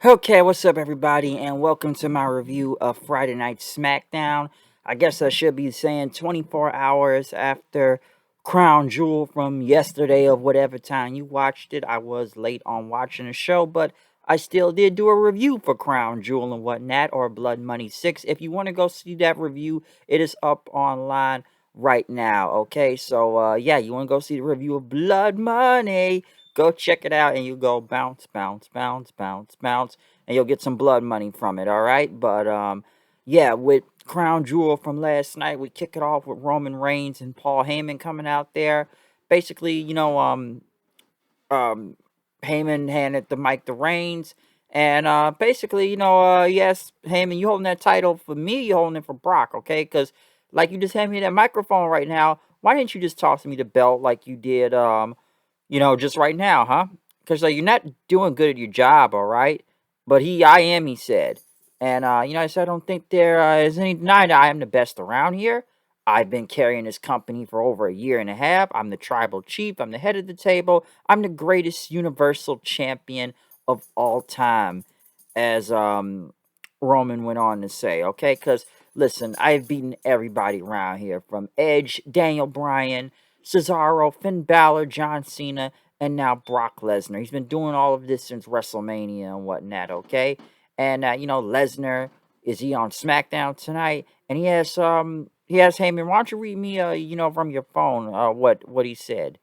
Okay, what's up, everybody, and welcome to my review of Friday Night Smackdown. I guess I should be saying 24 hours after Crown Jewel from yesterday, of whatever time you watched it. I was late on watching the show, but I still did do a review for Crown Jewel and whatnot, or Blood Money 6. If you want to go see that review, it is up online right now. Okay, so yeah, you want to go see the review of Blood Money? Go check it out, and you go bounce, bounce, bounce, bounce, bounce, and you'll get some blood money from it. All right, but yeah, with Crown Jewel from last night, we kick it off with Roman Reigns and Paul Heyman coming out there. Basically, um, Heyman handed the mic to Reigns, and basically, yes, Heyman, you holding that title for me, you holding it for Brock, okay? Because like you just hand me that microphone right now. Why didn't you just toss me the belt like you did, just right now, huh? Because you're not doing good at your job, all right? But I am, he said. And, I said, I don't think there is any denying that I am the best around here. I've been carrying this company for over a year and a half. I'm the tribal chief. I'm the head of the table. I'm the greatest universal champion of all time, as Roman went on to say, okay? Because, listen, I've beaten everybody around here from Edge, Daniel Bryan, Cesaro, Finn Balor, John Cena, and now Brock Lesnar. He's been doing all of this since WrestleMania and whatnot, okay? And Lesnar, is he on SmackDown tonight? And he has Heyman. Why don't you read me from your phone what he said?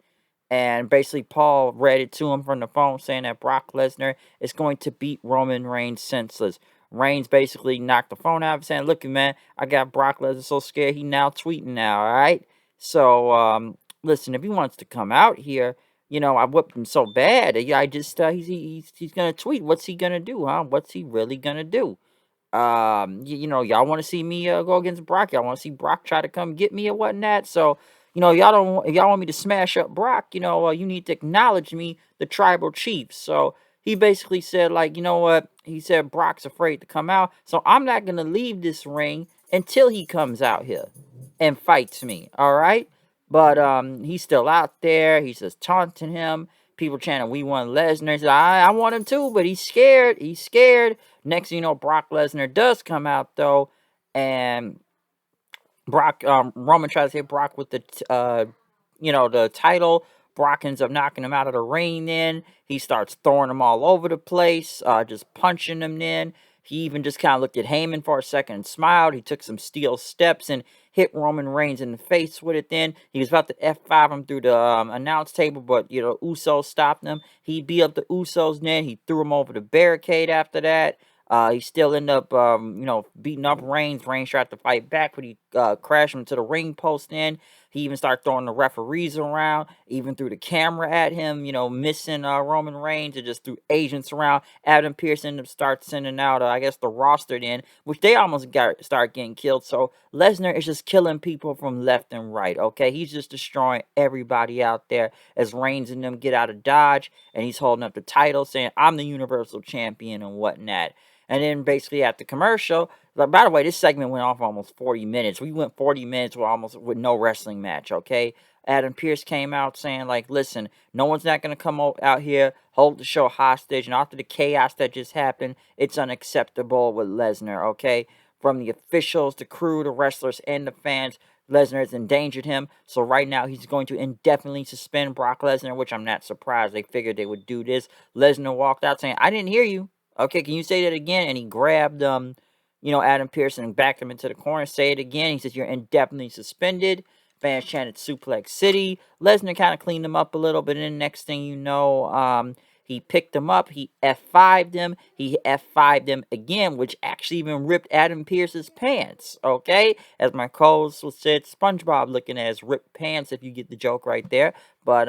And basically Paul read it to him from the phone saying that Brock Lesnar is going to beat Roman Reigns senseless. Reigns basically knocked the phone out saying, "Look, man, I got Brock Lesnar so scared he now tweeting now, all right? So, listen, if he wants to come out here, I whipped him so bad. I just he's gonna tweet. What's he gonna do, huh? What's he really gonna do? Y'all want to see me go against Brock. Y'all want to see Brock try to come get me or whatnot. So, y'all don't. If y'all want me to smash up Brock, you need to acknowledge me, the tribal chief. So he basically said, like, you know what? He said Brock's afraid to come out, so I'm not gonna leave this ring until he comes out here and fights me. All right. But he's still out there. He's just taunting him. People chanting, "We want Lesnar." He said, I want him too, but he's scared. He's scared. Next thing you know, Brock Lesnar does come out though, and Roman tries to hit Brock with the title. Brock ends up knocking him out of the ring. Then he starts throwing him all over the place, just punching him. Then he even just kind of looked at Heyman for a second and smiled. He took some steel steps and hit Roman Reigns in the face with it. Then he was about to F5 him through the announce table, but Usos stopped him. He beat up the Usos. Then he threw him over the barricade after that. He still ended up, beating up Reigns. Reigns tried to fight back, but he crashed him to the ring post. Then he even started throwing the referees around, even threw the camera at him, missing Roman Reigns, and just threw agents around. Adam Pearce ended up start sending out, I guess, the roster then, which they almost start getting killed. So Lesnar is just killing people from left and right, okay? He's just destroying everybody out there as Reigns and them get out of Dodge, and he's holding up the title saying, "I'm the Universal Champion," and whatnot. And then basically at the commercial, like, by the way, this segment went off almost 40 minutes. We went 40 minutes with no wrestling match, okay? Adam Pearce came out saying, like, listen, no one's not going to come out here, hold the show hostage. And after the chaos that just happened, it's unacceptable with Lesnar, okay? From the officials, the crew, the wrestlers, and the fans, Lesnar has endangered him. So right now, he's going to indefinitely suspend Brock Lesnar, which I'm not surprised. They figured they would do this. Lesnar walked out saying, "I didn't hear you. Okay, can you say that again?" And he grabbed Adam Pearson and backed him into the corner. "Say it again." He says, "You're indefinitely suspended." Fans chanted Suplex City. Lesnar kind of cleaned him up a little, but then next thing you know, he picked him up. He F5'd him. He F5'd him again, which actually even ripped Adam Pearce's pants. Okay, as my co-host said, SpongeBob looking at his ripped pants, if you get the joke right there. But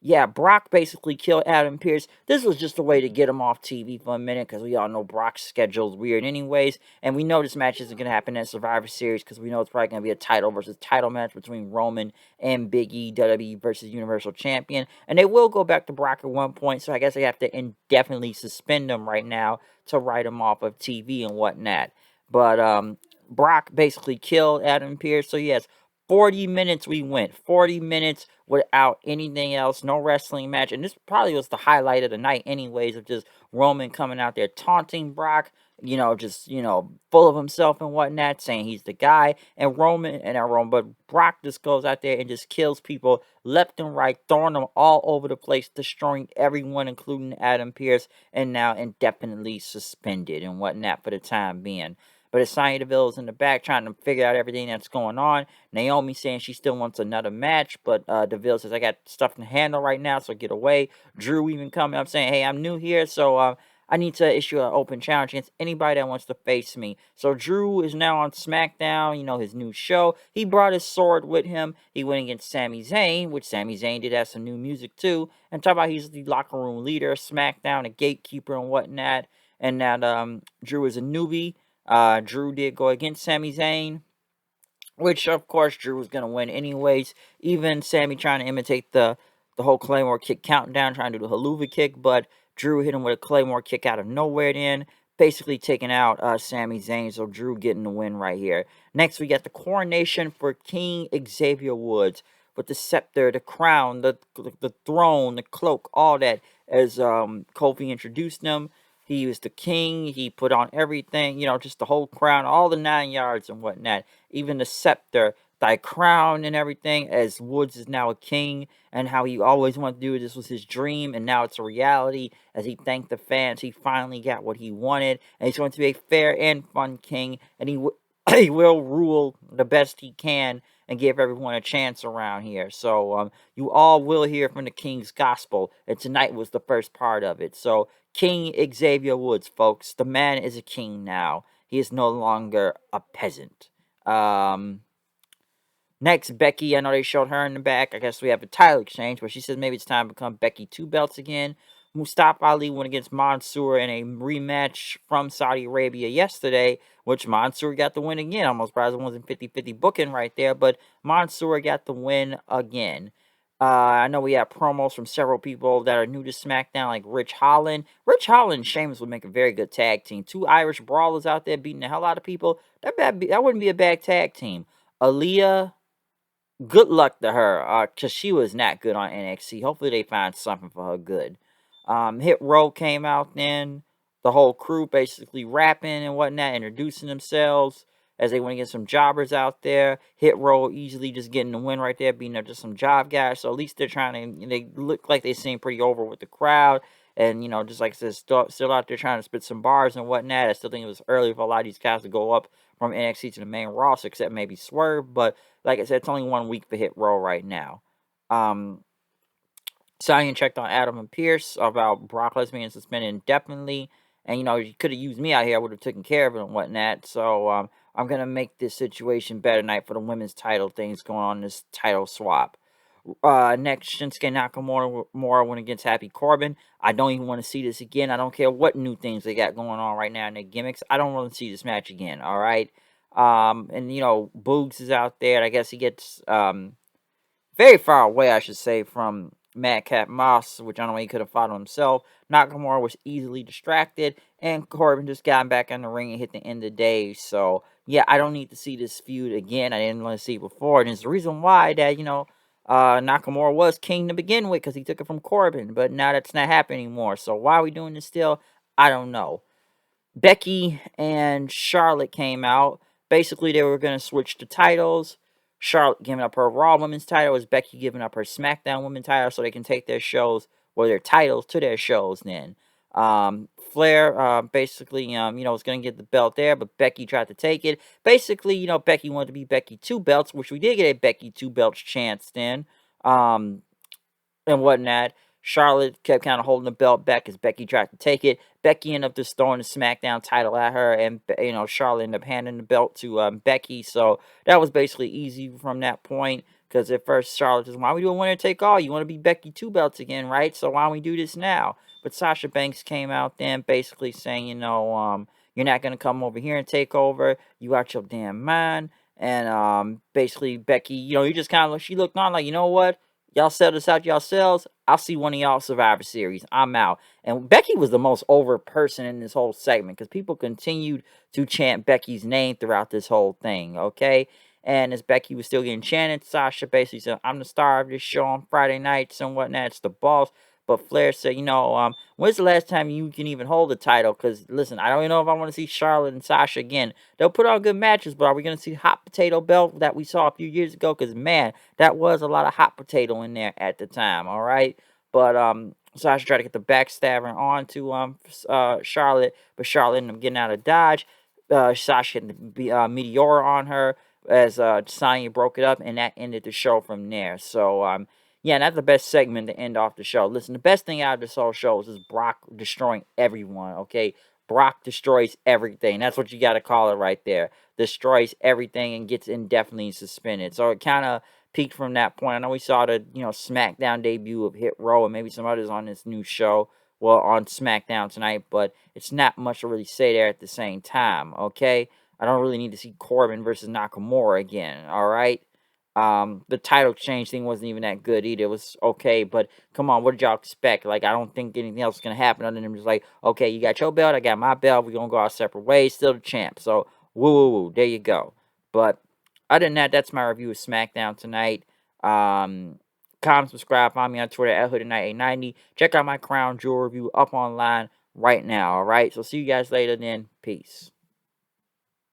yeah, Brock basically killed Adam Pearce. This was just a way to get him off TV for a minute, because we all know Brock's schedule's weird anyways. And we know this match isn't going to happen at Survivor Series, because we know it's probably going to be a title versus title match between Roman and Big E, WWE versus Universal Champion. And they will go back to Brock at one point, so I guess they have to indefinitely suspend him right now to write him off of TV and whatnot. But Brock basically killed Adam Pearce. So yes, 40 minutes we went. 40 minutes without anything else, no wrestling match. And this probably was the highlight of the night, anyways, of just Roman coming out there taunting Brock, just, full of himself and whatnot, saying he's the guy. And but Brock just goes out there and just kills people left and right, throwing them all over the place, destroying everyone, including Adam Pearce, and now indefinitely suspended and whatnot for the time being. But Sonya Deville is in the back trying to figure out everything that's going on. Naomi saying she still wants another match, but Deville says, I got stuff to handle right now, so get away. Drew even coming up saying, hey, I'm new here, so I need to issue an open challenge against anybody that wants to face me. So Drew is now on Smackdown, his new show. He brought his sword with him. He went against Sami Zayn, which Sami Zayn did have some new music too. And talk about he's the locker room leader, Smackdown, a gatekeeper and whatnot. And that Drew is a newbie. Drew did go against Sami Zayn, which of course Drew was gonna win anyways. Even Sammy trying to imitate the whole Claymore kick countdown, trying to do the haluva kick, but Drew hit him with a Claymore kick out of nowhere then, basically taking out Sami Zayn, so Drew getting the win right here. Next we got the coronation for King Xavier Woods with the scepter, the crown, the throne, the cloak, all that, as Kofi introduced him. He was the king. He put on everything, just the whole crown, all the 9 yards and whatnot. Even the scepter, thy crown and everything, as Woods is now a king, and how he always wanted to do it. This was his dream, and now it's a reality. As he thanked the fans, he finally got what he wanted, and he's going to be a fair and fun king, and he will rule the best he can and give everyone a chance around here. So you all will hear from the King's Gospel, and tonight was the first part of it. So King Xavier Woods, folks, the man is a king now. He is no longer a peasant. Next, Becky. I know they showed her in the back. I guess we have a title exchange, but she says maybe it's time to become Becky Two Belts again. Mustafa Ali went against Mansoor in a rematch from Saudi Arabia yesterday, which Mansoor got the win again. Almost surprised it wasn't 50-50 booking right there, but Mansoor got the win again. I know we have promos from several people that are new to SmackDown, like Rich Holland. Rich Holland and Sheamus would make a very good tag team. Two Irish brawlers out there beating the hell out of people. That wouldn't be a bad tag team. Aaliyah, good luck to her, because she was not good on NXT. Hopefully they find something for her good. Hit Row came out then. The whole crew basically rapping and whatnot, introducing themselves as they went against some jobbers out there. Hit Row easily just getting the win right there, beating up just some job guys. So at least they're trying to, they look like they seem pretty over with the crowd. And, just like I said, still out there trying to spit some bars and whatnot. I still think it was early for a lot of these guys to go up from NXT to the main roster, except maybe Swerve. But like I said, it's only 1 week for Hit Row right now. Scion checked on Adam and Pierce about Brock Lesnar being suspended indefinitely. And, you could have used me out here. I would have taken care of it and whatnot. So, I'm going to make this situation better tonight for the women's title things going on in this title swap. Next, Shinsuke Nakamura went against Happy Corbin. I don't even want to see this again. I don't care what new things they got going on right now in their gimmicks. I don't want to see this match again, all right? And, Boogs is out there. And I guess he gets very far away, I should say, from Madcap Moss, which I don't know he could have fought himself. Nakamura was easily distracted, and Corbin just got back in the ring and hit the end of the day. So, yeah, I don't need to see this feud again. I didn't want to see it before, and it's the reason why that, Nakamura was king to begin with, because he took it from Corbin, but now that's not happening anymore. So why are we doing this still? I don't know. Becky and Charlotte came out. Basically, they were going to switch the titles. Charlotte giving up her Raw Women's title, as Becky giving up her SmackDown Women's title, so they can take their shows, or their titles, to their shows then. Flair, basically, was going to get the belt there, but Becky tried to take it. Basically, Becky wanted to be Becky Two Belts, which we did get a Becky Two Belts chance then. And whatnot. Charlotte kept kind of holding the belt back as Becky tried to take it. Becky ended up just throwing the SmackDown title at her, and Charlotte ended up handing the belt to Becky. So that was basically easy from that point. Because at first Charlotte just, why are we doing winner take all? You want to be Becky Two Belts again, right? So why don't we do this now? But Sasha Banks came out then, basically saying, you're not gonna come over here and take over. You out your damn mind. And basically Becky, you just kind of she looked on like, you know what? Y'all sell this out yourselves. I'll see one of y'all Survivor Series. I'm out. And Becky was the most over person in this whole segment, because people continued to chant Becky's name throughout this whole thing, okay? And as Becky was still getting chanted, Sasha basically said, "I'm the star of this show on Friday nights and whatnot. It's the boss." But Flair said, when's the last time you can even hold the title? Because, listen, I don't even know if I want to see Charlotte and Sasha again. They'll put on good matches, but are we going to see hot potato belt that we saw a few years ago? Because, man, that was a lot of hot potato in there at the time, all right? But Sasha tried to get the backstabber onto Charlotte, but Charlotte ended up getting out of dodge. Sasha had the Meteora on her as Sonya broke it up, and that ended the show from there. So, yeah, that's the best segment to end off the show. Listen, the best thing out of this whole show is just Brock destroying everyone, okay? Brock destroys everything. That's what you got to call it right there. Destroys everything and gets indefinitely suspended. So it kind of peaked from that point. I know we saw the, SmackDown debut of Hit Row and maybe some others on this new show. Well, on SmackDown tonight, but it's not much to really say there at the same time, okay? I don't really need to see Corbin versus Nakamura again, all right? The title change thing wasn't even that good either. It was okay, but come on, what did y'all expect? Like, I don't think anything else is gonna happen other than just like, okay, you got your belt, I got my belt, we're gonna go our separate ways, still the champ. So, woo woo woo, there you go. But other than that, that's my review of SmackDown tonight. Comment, subscribe, find me on Twitter at HoodedKnight890. Check out my Crown Jewel review up online right now, alright? So see you guys later then. Peace.